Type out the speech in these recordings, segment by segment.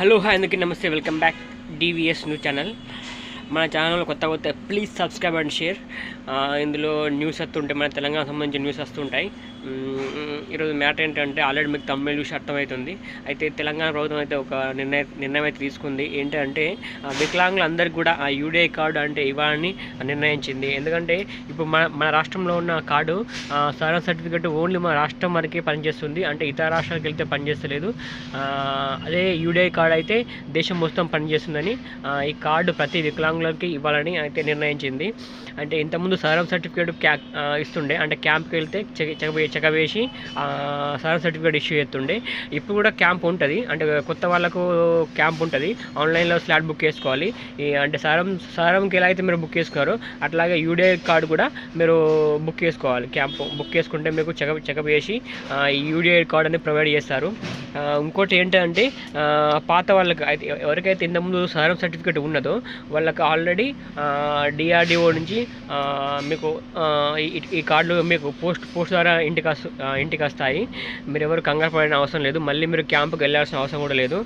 Hello hi అందరికీ నమస్తే, welcome back DVS news channel. మన ఛానల్ కొత్త ప్లీజ్ సబ్స్క్రైబ్ అండ్ షేర్. ఇందులో న్యూస్ వస్తుంటాయి, మన తెలంగాణ సంబంధించిన న్యూస్ వస్తుంటాయి. ఈరోజు మ్యాటర్ ఏంటంటే ఆల్రెడీ మీకు తమిళ చూసి అర్థమవుతుంది. అయితే తెలంగాణ ప్రభుత్వం అయితే ఒక నిర్ణయం అయితే తీసుకుంది. ఏంటంటే వికలాంగులందరికీ కూడా ఆ యూడిఐ కార్డు అంటే ఇవ్వాలని నిర్ణయించింది. ఎందుకంటే ఇప్పుడు మన రాష్ట్రంలో ఉన్న కార్డు సరైన సర్టిఫికెట్ ఓన్లీ మన రాష్ట్రం వరకే పనిచేస్తుంది, అంటే ఇతర రాష్ట్రాలకు వెళ్తే పనిచేస్తలేదు. అదే యూడిఐ కార్డు అయితే దేశం మొత్తం పనిచేస్తుందని ఈ కార్డు ప్రతి వికలాంగులకి ఇవ్వాలని అయితే నిర్ణయించింది. అంటే ఇంతకుముందు సదరం సర్టిఫికేట్ ఇస్తుండే, అంటే క్యాంప్కి వెళ్తే చెకవేసి సదరం సర్టిఫికేట్ ఇష్యూ చేస్తుండే. ఇప్పుడు కూడా క్యాంప్ ఉంటుంది, అంటే కొత్త వాళ్ళకు క్యాంప్ ఉంటుంది. ఆన్లైన్లో స్లాట్ బుక్ చేసుకోవాలి. అంటే సదరంకి ఎలా అయితే మీరు బుక్ చేసుకున్నారో అట్లాగే యూడిఐ కార్డు కూడా మీరు బుక్ చేసుకోవాలి. క్యాంప్ బుక్ చేసుకుంటే మీకు చెకప్ చేసి యూడిఐ కార్డు అనేది ప్రొవైడ్ చేస్తారు. ఇంకోటి ఏంటంటే పాత వాళ్ళకి అయితే ఎవరికైతే ఇంతకుముందు సదరం సర్టిఫికేట్ ఉన్నదో వాళ్ళకి ఆల్రెడీ డిఆర్డిఓ నుంచి మీకు ఈ కార్డులు మీకు పోస్ట్ ద్వారా ఇంటికి వస్తాయి. మీరు ఎవరు కంగారు పడిన అవసరం లేదు, మళ్ళీ మీరు క్యాంపుకి వెళ్ళాల్సిన అవసరం కూడా లేదు.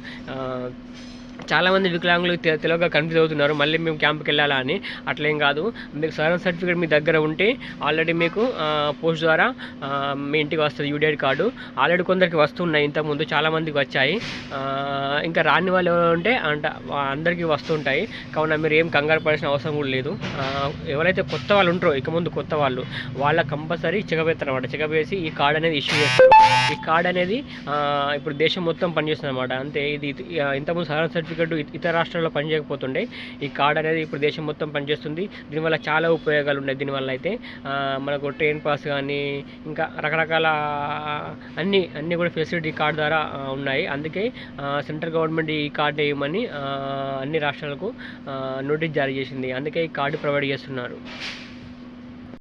చాలామంది వికలాంగులు తెలియక కన్ఫ్యూజ్ అవుతున్నారు, మళ్ళీ మేము క్యాంప్కి వెళ్ళాలా అని. అట్లేం కాదు, మీకు సదరం సర్టిఫికేట్ మీ దగ్గర ఉంటే ఆల్రెడీ మీకు పోస్ట్ ద్వారా మీ ఇంటికి వస్తుంది యూడిఐ కార్డు. ఆల్రెడీ కొందరికి వస్తున్నాయి, ఇంతకుముందు చాలామందికి వచ్చాయి. ఇంకా రాని వాళ్ళు ఎవరు ఉంటే అంటే అందరికీ వస్తుంటాయి. కావున మీరు ఏం కంగారు పడాల్సిన అవసరం కూడా లేదు. ఎవరైతే కొత్త వాళ్ళు ఉంటారో ఇక ముందు కొత్త వాళ్ళు వాళ్ళ కంపల్సరీ చెకవేస్తారు అనమాట. చెకవేసి ఈ కార్డు అనేది ఇష్యూ చేస్తారు. ఈ కార్డు అనేది ఇప్పుడు దేశం మొత్తం పనిచేస్తుంది అనమాట. అంతే, ఇది ఇంతకుముందు సదరం సర్టిఫికేట్ ఇతర రాష్ట్రాల్లో పనిచేయకపోతుండే, ఈ కార్డ్ అనేది ఇప్పుడు దేశం మొత్తం పనిచేస్తుంది. దీనివల్ల చాలా ఉపయోగాలు ఉన్నాయి. దీనివల్ల అయితే మనకు ట్రైన్ పాస్ కానీ ఇంకా రకరకాల అన్నీ కూడా ఫెసిలిటీ కార్డు ద్వారా ఉన్నాయి. అందుకే సెంట్రల్ గవర్నమెంట్ ఈ కార్డు వేయమని అన్ని రాష్ట్రాలకు నోటీస్ జారీ చేసింది. అందుకే ఈ కార్డు ప్రొవైడ్ చేస్తున్నారు.